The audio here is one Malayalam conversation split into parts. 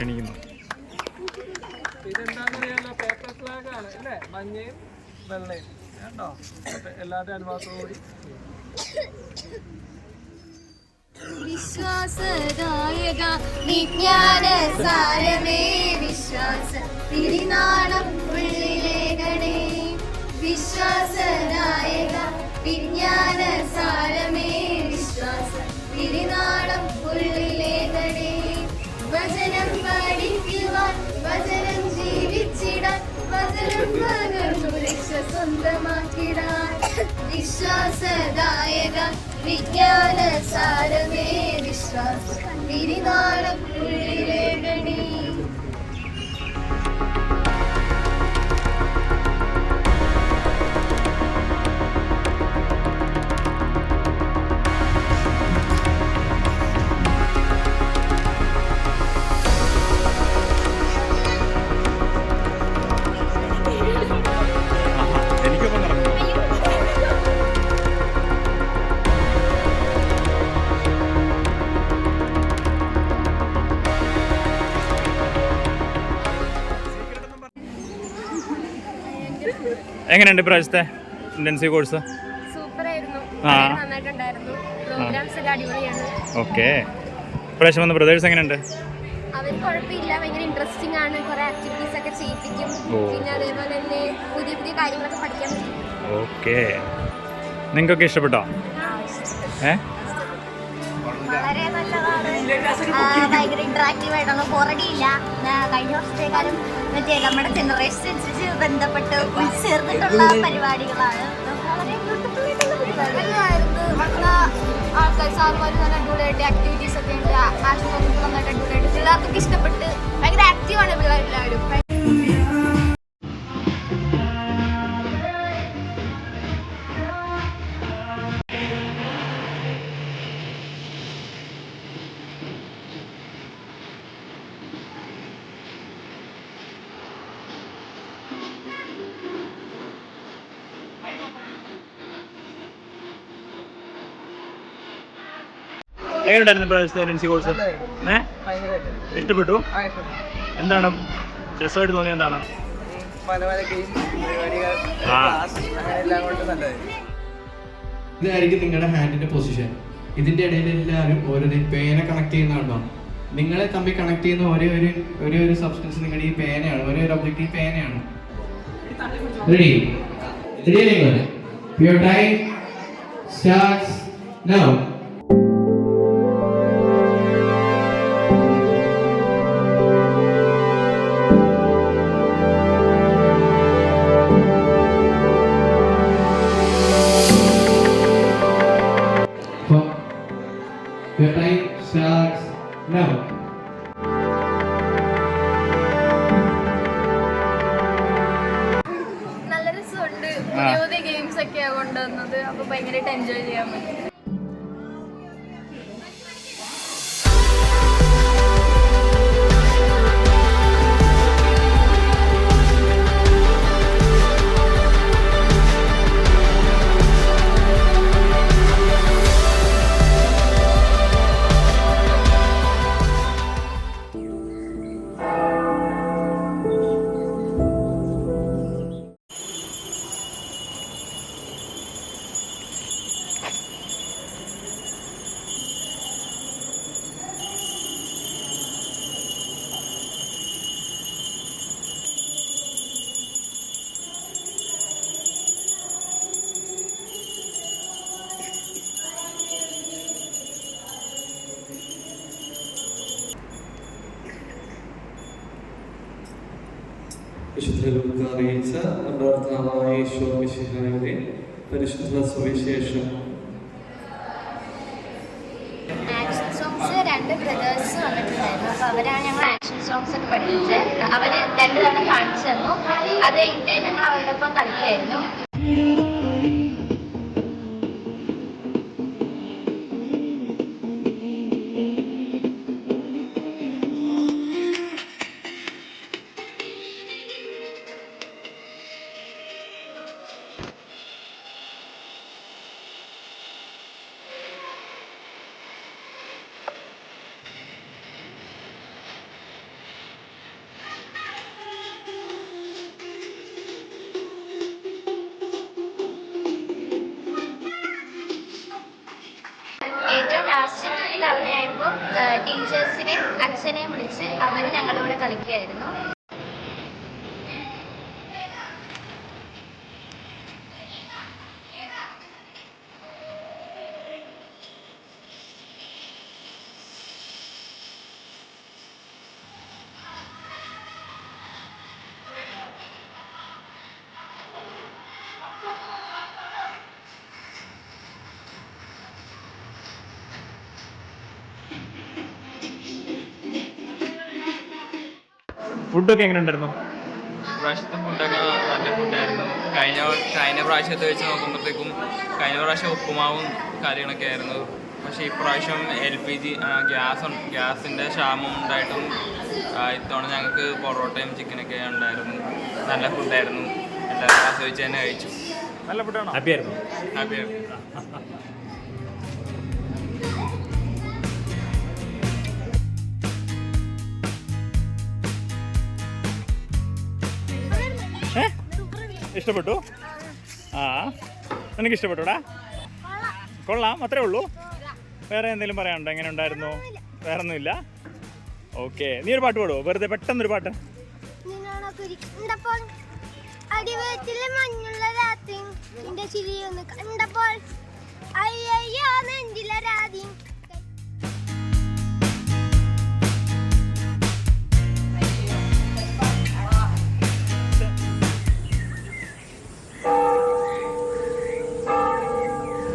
ക്ഷണിക്കുന്നു. ഇതെന്താണെന്നറിയാലോ, പേപ്പർ ഫ്ലാഗ് ആണ് അല്ലേ, മഞ്ഞയും വെള്ളയും കേട്ടോ, എല്ലാവരുടെ അനുഭവത്തോടു കൂടി. വിശ്വാസദായക വിജ്ഞാന സാരമേ വിശ്വാസ തിരുനാളം ഉള്ളിലേകണേ. വിശ്വാസദായക വിജ്ഞാന സാരമേ വിശ്വാസ തിരുനാളം ഉള്ളിലേകണേ. വചനം പഠിക്കുവാൻ വചനം ജീവിച്ചിടാൻ വചനം പകർന്നു രക്ഷ സ്വന്തമാക്കിടാൻ. വിശ്വാസദായക വിജ്ഞാന സാരമേ വിശ്വാസ തിരുനാളം ഉള്ളിലേകണേ. എങ്ങനെയുണ്ട് ഇപ്രാവശ്യത്തെ ഇന്റൻസീവ് കോഴ്സ്? സൂപ്പറായിരുന്നു, നന്നായിട്ടുണ്ടായിരുന്നു. പ്രോഗ്രാംസ് ഒക്കെ അടിപൊളിയാണ്. ഓക്കെ, ഇപ്രാവശ്യം വന്ന ബ്രദേഴ്സ് എങ്ങനെയുണ്ട്? അവർ കുഴപ്പമില്ല, ഭയങ്കര ഇൻട്രസ്റ്റിംഗ് ആണ്. കുറെ ആക്ടിവിറ്റീസ് ഒക്കെ ചെയ്യിപ്പിക്കും. പിന്നെ അതേപോലെ തന്നെ പുതിയ പുതിയ കാര്യങ്ങളൊക്കെ പഠിക്കാൻ പറ്റും. ഓക്കെ, നിങ്ങൾക്കൊക്കെ ഇഷ്ടപ്പെട്ടോ? വളരെ നല്ലതാണ്, ഭയങ്കര ഇന്ററാക്റ്റീവ് ആയിട്ടാണ്, ബോറടിയില്ല. കഴിഞ്ഞ വർഷത്തേക്കാളും മറ്റേ നമ്മുടെ ജനറേഷൻ അനുസരിച്ച് ബന്ധപ്പെട്ട് ഉൾച്ചേർന്നിട്ടുള്ള പരിപാടികളാണ്. വളരെ ബ്യൂട്ടിഫുൾ ആയിട്ടുള്ള പരിപാടികളായിരുന്നു. ആൾക്കാർ സാറുമാർ നല്ല അടിപൊളിയായിട്ട് ആക്ടിവിറ്റീസ് ഒക്കെ ഉണ്ട്. ആക്ഷൻ നന്നായിട്ട് അടിപൊളിയായിട്ട് പിള്ളേർക്കൊക്കെ ഇഷ്ടപ്പെട്ട് ഭയങ്കര ആക്റ്റീവാണ് പിള്ളേരെല്ലാവരും. എങ്ങനെയുണ്ടായിരുന്നു ഇപ്രാവശ്യത്തെ എൻസി കോഴ്സ്? ഇഷ്ടപ്പെട്ടു? എന്താണ് രസമായിട്ട് തോന്നിയത്? എന്താണ്? പല പല ഗെയിം പരിപാടികൾ, ക്ലാസ്, അങ്ങനെ എല്ലാം കൊണ്ട് നല്ലതായിരുന്നു. ഇതായിരിക്കും നിങ്ങളുടെ ഹാൻഡിന്റെ പൊസിഷൻ. ഇതിന്റെ ഇടയിൽ എല്ലാവരും ഓരോ പേന കണക്ട് ചെയ്യുന്നതാണോ? നിങ്ങളെ തമ്മിൽ കണക്ട് ചെയ്യുന്ന ഒരേ ഒരു സബ്സ്റ്റൻസ് നിങ്ങളുടെ ഈ പേനയാണ്. ഒരേ ഒരു ഒബ്ജക്റ്റ് ഈ പേനയാണ്. Ready? Ready? Your time starts now. Your time starts now. നല്ല രസമുണ്ട്, പുതിയ പുതിയ ഗെയിംസ് ഒക്കെയാണ് കൊണ്ടുവന്നത്. അപ്പോൾ ഭയങ്കരമായിട്ട് എൻജോയ് ചെയ്യാൻ പറ്റും. വിശുദ്ധ അറിയിച്ച നമ്മുടെ കർത്താവായ യേശു മിശിഹായുടെ പരിശുദ്ധ സുവിശേഷം. ആക്ഷൻ സോങ്സ് 2 ബ്രദേഴ്സ് വന്നിട്ടുണ്ടായിരുന്നു. അപ്പോൾ അവരാണ് ഞങ്ങൾ ആക്ഷൻ സോങ്സ് ഒക്കെ പഠിപ്പിച്ചത്. അവർ 2 തവണ കാണിച്ചു തന്നു. അത് ഞങ്ങൾ അവരുടെ ഒപ്പം കളിക്കുകയായിരുന്നു. അപ്പോൾ ടീച്ചേഴ്സിനെയും അച്ഛനെയും വിളിച്ച് അവർ ഞങ്ങളുടെ കൂടെ കളിക്കുകയായിരുന്നു. ഫുഡൊക്കെ എങ്ങനെ ഉണ്ടായിരുന്നു? പ്രാവശ്യത്തെ ഫുഡൊക്കെ നല്ല ഫുഡായിരുന്നു. കഴിഞ്ഞ പ്രാവശ്യത്തെ വെച്ച് നോക്കുമ്പോഴത്തേക്കും കഴിഞ്ഞ പ്രാവശ്യം ഉപ്പുമാവും കാര്യങ്ങളൊക്കെ ആയിരുന്നു. പക്ഷേ ഇപ്രാവശ്യം LPG ഗ്യാസിൻ്റെ ക്ഷാമം ഉണ്ടായിട്ടും ഇത്തവണ ഞങ്ങൾക്ക് പൊറോട്ടയും ചിക്കനൊക്കെ ഉണ്ടായിരുന്നു. നല്ല ഫുഡായിരുന്നു. എല്ലാവരും ആസ്വദിച്ച് തന്നെ കഴിച്ചു. നല്ല ഫുഡാണോ? ഹാപ്പി ആയിരുന്നു? ഹാപ്പിയായിരുന്നു. ഇഷ്ടപ്പെട്ടു? ആ, നിനക്ക് ഇഷ്ടപ്പെട്ടുടാ? കൊള്ളാം, അത്രേ ഉള്ളൂ. വേറെ എന്തെങ്കിലും പറയാനുണ്ടോ? എങ്ങനെ ഉണ്ടായിരുന്നു? വേറെ ഒന്നുമില്ല. ഓക്കെ, നീ ഒരു പാട്ട് പാടുമോ? വെറുതെ പെട്ടെന്നൊരു പാട്ട്. അടിവയറ്റിലെ മഞ്ഞുള്ള രാത്രി നിന്റെ ചിരിയൊന്ന് കണ്ടപ്പോൾ അയ്യോ നെഞ്ചിലെ രാതി.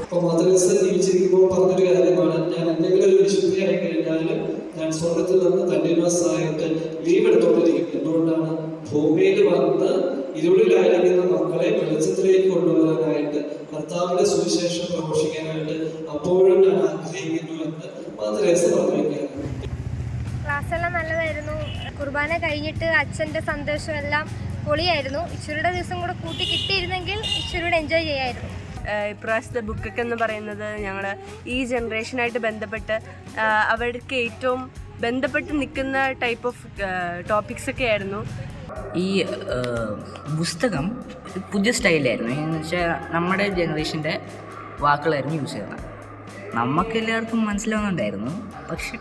അപ്പോൾ മദർ തെരേസ ജീവിച്ചിരിക്കുമ്പോൾ പറഞ്ഞൊരു കാര്യമാണ്, ഞാൻ എന്തെങ്കിലും ഒരു വിശുദ്ധിയായി കഴിഞ്ഞാൽ ഞാൻ സ്വർഗത്തിൽ നിന്ന് കണ്ടിന്യൂസായിട്ട് ലീവ് എടുത്തോണ്ടിരിക്കും. എന്തുകൊണ്ടാണ്? ഭൂമിയിൽ വന്ന് ഇരുളിലായിരിക്കുന്ന മക്കളെ വെളിച്ചത്തിലേക്ക് കൊണ്ടുവരാനായിട്ട്, കർത്താവിന്റെ സുവിശേഷം പ്രഘോഷിക്കാനായിട്ട് അപ്പോഴും ഞാൻ ആഗ്രഹിക്കുന്നു എന്ന് മദർ തെരേസ പറഞ്ഞിരിക്കുകയാണ്. ക്ലാസ്സെല്ലാം നല്ലതായിരുന്നു. കുർബാന കഴിഞ്ഞിട്ട് അച്ഛൻ്റെ സന്തോഷമെല്ലാം പൊളിയായിരുന്നു. ഈശ്വരുടെ ദിവസം കൂടെ കൂട്ടി കിട്ടിയിരുന്നെങ്കിൽ ഈശ്വരോട് എൻജോയ് ചെയ്യായിരുന്നു. ഇപ്രാവശ്യത്തെ ബുക്കൊക്കെ എന്ന് പറയുന്നത് ഞങ്ങൾ ഈ ജനറേഷനായിട്ട് ബന്ധപ്പെട്ട് അവർക്ക് ഏറ്റവും ബന്ധപ്പെട്ട് നിൽക്കുന്ന ടൈപ്പ് ഓഫ് ടോപ്പിക്സൊക്കെ ആയിരുന്നു. ഈ പുസ്തകം പുതിയ സ്റ്റൈലായിരുന്നു. എന്ന് വെച്ചാൽ നമ്മുടെ ജനറേഷൻ്റെ വാക്കുകളായിരുന്നു യൂസ് ചെയ്യുന്നത്. നമുക്കെല്ലാവർക്കും മനസ്സിലാവുന്നുണ്ടായിരുന്നു. പക്ഷെ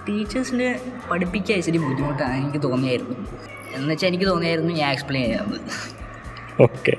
ടീച്ചേഴ്സിന് പഠിപ്പിക്കാൻ ഇച്ചിരി ബുദ്ധിമുട്ടാണ് എനിക്ക് തോന്നിയായിരുന്നു. എന്നുവെച്ചാൽ എനിക്ക് തോന്നിയായിരുന്നു ഞാൻ എക്സ്പ്ലെയിൻ ചെയ്യാറുണ്ട്. ഓക്കെ,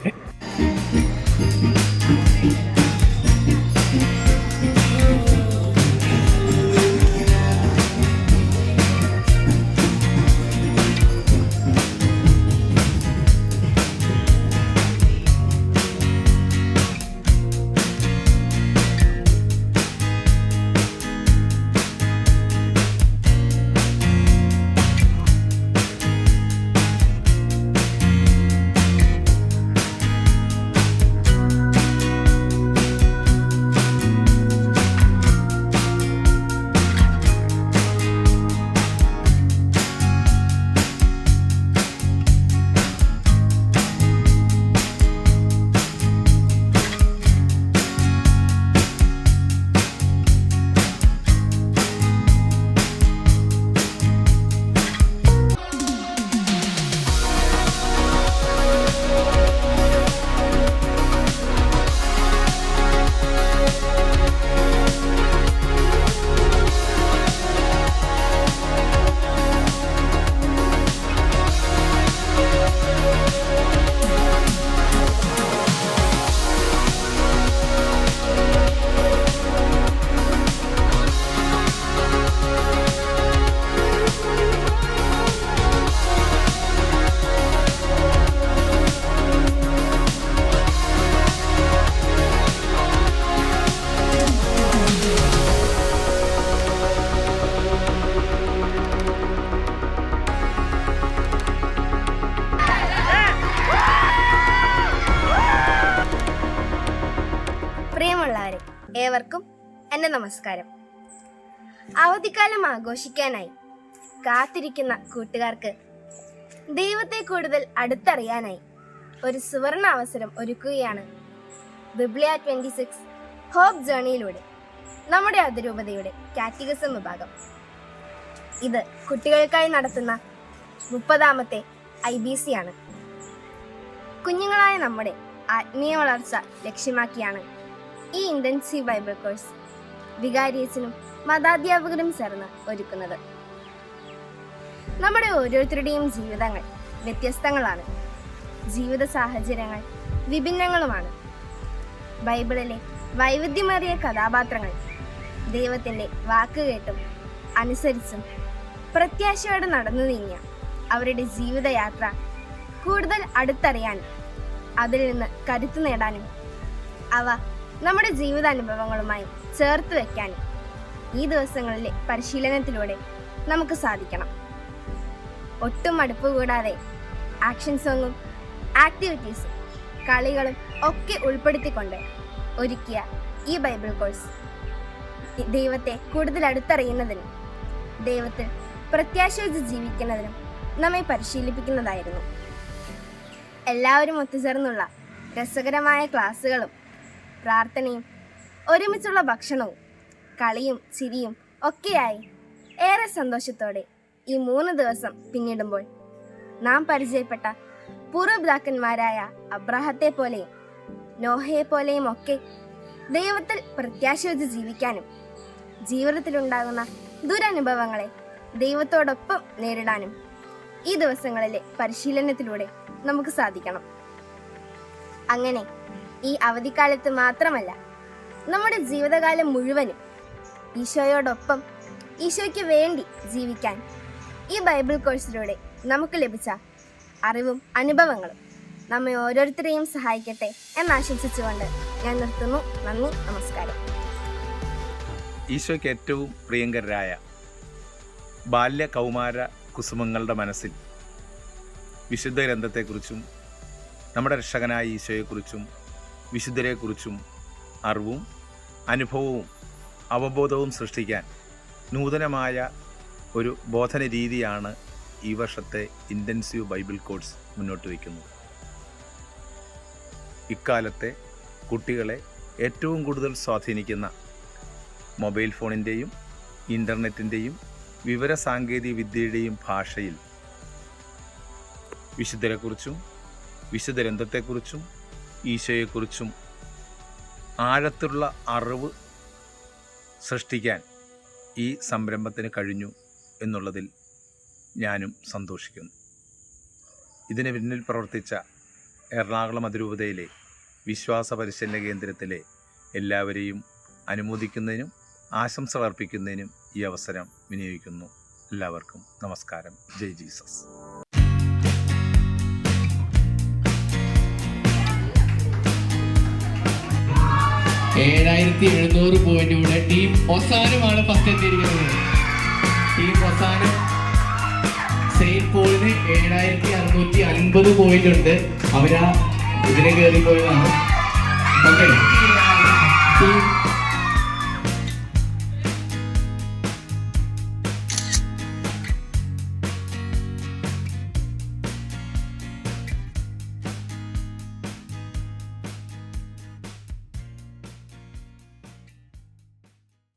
പ്രിയമുള്ളവരെ, ഏവർക്കും എൻ്റെ നമസ്കാരം. അവധിക്കാലം ആഘോഷിക്കാനായി കാത്തിരിക്കുന്ന കൂട്ടുകാർക്ക് ദൈവത്തെ കൂടുതൽ അടുത്തറിയാനായി ഒരു സുവർണ അവസരം ഒരുക്കുകയാണ് ബിബ്ലിയ 26 ഹോപ്പ് ജേണിയിലൂടെ നമ്മുടെ അതിരൂപതയുടെ കാറ്റഗിസം വിഭാഗം. ഇത് കുട്ടികൾക്കായി നടത്തുന്ന 30ാമത്തെ IBC ആണ്. കുഞ്ഞുങ്ങളായ നമ്മുടെ ആത്മീയ വളർച്ച ലക്ഷ്യമാക്കിയാണ് ഈ ഇൻറ്റൻസീവ് ബൈബിൾ കോഴ്സ് വികാരിയസിനും മതാധ്യാപകരും ചേർന്ന് ഒരുക്കുന്നത്. നമ്മുടെ ഓരോരുത്തരുടെയും ജീവിതങ്ങൾ വ്യത്യസ്തങ്ങളാണ്. ജീവിത സാഹചര്യങ്ങൾ വിഭിന്നങ്ങളുമാണ്. ബൈബിളിലെ വൈവിധ്യമേറിയ കഥാപാത്രങ്ങൾ ദൈവത്തിൻ്റെ വാക്ക് കേട്ടും അനുസരിച്ചും പ്രത്യാശയോടെ നടന്നു നീങ്ങിയ അവരുടെ ജീവിതയാത്ര കൂടുതൽ അടുത്തറിയാനും അതിൽ നിന്ന് കരുത്തു നേടാനും അവ നമ്മുടെ ജീവിതാനുഭവങ്ങളുമായി ചേർത്ത് വയ്ക്കാനും ഈ ദിവസങ്ങളിലെ പരിശീലനത്തിലൂടെ നമുക്ക് സാധിക്കണം. ഒട്ടും മടുപ്പ് കൂടാതെ ആക്ഷൻ സോങ്ങും ആക്ടിവിറ്റീസും കളികളും ഒക്കെ ഉൾപ്പെടുത്തിക്കൊണ്ട് ഒരുക്കിയ ഈ ബൈബിൾ കോഴ്സ് ദൈവത്തെ കൂടുതൽ അടുത്തറിയുന്നതിനും ദൈവത്തിൽ പ്രത്യാശിച്ച് ജീവിക്കുന്നതിനും നമ്മെ പരിശീലിപ്പിക്കുന്നതായിരുന്നു. എല്ലാവരും ഒത്തുചേർന്നുള്ള രസകരമായ ക്ലാസ്സുകളും പ്രാർത്ഥനയും ഒരുമിച്ചുള്ള ഭക്ഷണവും കളിയും ചിരിയും ഒക്കെയായി ഏറെ സന്തോഷത്തോടെ ഈ 3 ദിവസം പിന്നിടുമ്പോൾ നാം പരിചയപ്പെട്ട പൂർവ്വപിതാക്കന്മാരായ അബ്രാഹത്തെ പോലെയും നോഹയെ പോലെയും ഒക്കെ ദൈവത്തിൽ പ്രത്യാശ വെച്ച് ജീവിക്കാനും ജീവിതത്തിലുണ്ടാകുന്ന ദുരനുഭവങ്ങളെ ദൈവത്തോടൊപ്പം നേരിടാനും ഈ ദിവസങ്ങളിലെ പരിശീലനത്തിലൂടെ നമുക്ക് സാധിക്കണം. അങ്ങനെ ഈ അവധിക്കാലത്ത് മാത്രമല്ല, നമ്മുടെ ജീവിതകാലം മുഴുവനും ഈശോയോടൊപ്പം ഈശോയ്ക്ക് വേണ്ടി ജീവിക്കാൻ ഈ ബൈബിൾ കോഴ്സിലൂടെ നമുക്ക് ലഭിച്ച അറിവും അനുഭവങ്ങളും നമ്മെ ഓരോരുത്തരെയും സഹായിക്കട്ടെ എന്നാശംസിച്ചുകൊണ്ട് ഞാൻ നിർത്തുന്നു. നന്ദി, നമസ്കാരം. ഈശോയ്ക്ക് ഏറ്റവും പ്രിയങ്കരായ ബാല്യ കൗമാര കുസുമങ്ങളുടെ മനസ്സിൽ വിശുദ്ധ ഗ്രന്ഥത്തെക്കുറിച്ചും നമ്മുടെ രക്ഷകനായ ഈശോയെക്കുറിച്ചും വിശുദ്ധരെക്കുറിച്ചും അറിവും അനുഭവവും അവബോധവും സൃഷ്ടിക്കാൻ നൂതനമായ ഒരു ബോധന രീതിയാണ് ഈ വർഷത്തെ ഇൻറ്റൻസീവ് ബൈബിൾ കോഴ്സ് മുന്നോട്ട് വയ്ക്കുന്നത്. ഇക്കാലത്തെ കുട്ടികളെ ഏറ്റവും കൂടുതൽ സ്വാധീനിക്കുന്ന മൊബൈൽ ഫോണിൻ്റെയും ഇൻ്റർനെറ്റിൻ്റെയും വിവരസാങ്കേതിക വിദ്യയുടെയും ഭാഷയിൽ വിശുദ്ധരെക്കുറിച്ചും വിശുദ്ധ ഗ്രന്ഥത്തെക്കുറിച്ചും ഈശോയെക്കുറിച്ചും ആഴത്തുള്ള അറിവ് സൃഷ്ടിക്കാൻ ഈ സംരംഭത്തിന് കഴിഞ്ഞു എന്നുള്ളതിൽ ഞാനും സന്തോഷിക്കുന്നു. ഇതിന് പിന്നിൽ പ്രവർത്തിച്ച എറണാകുളം അതിരൂപതയിലെ വിശ്വാസ പരിശീലന കേന്ദ്രത്തിലെ എല്ലാവരെയും അനുമോദിക്കുന്നതിനും ആശംസകൾ അർപ്പിക്കുന്നതിനും ഈ അവസരം വിനിയോഗിക്കുന്നു. എല്ലാവർക്കും നമസ്കാരം. ജയ് ജീസസ്. 7,700 പോയിന്റോടെ ടീം ഒസാനുമാണ് ഫസ്റ്റ് എത്തിയിരിക്കുന്നത്. ടീം ഒസാന് സെയിന്റ് പോളിന് 7,650 പോയിന്റ് ഉണ്ട്. അവരാ ഇതിനെ കയറി പോയതാണ്. Okay, team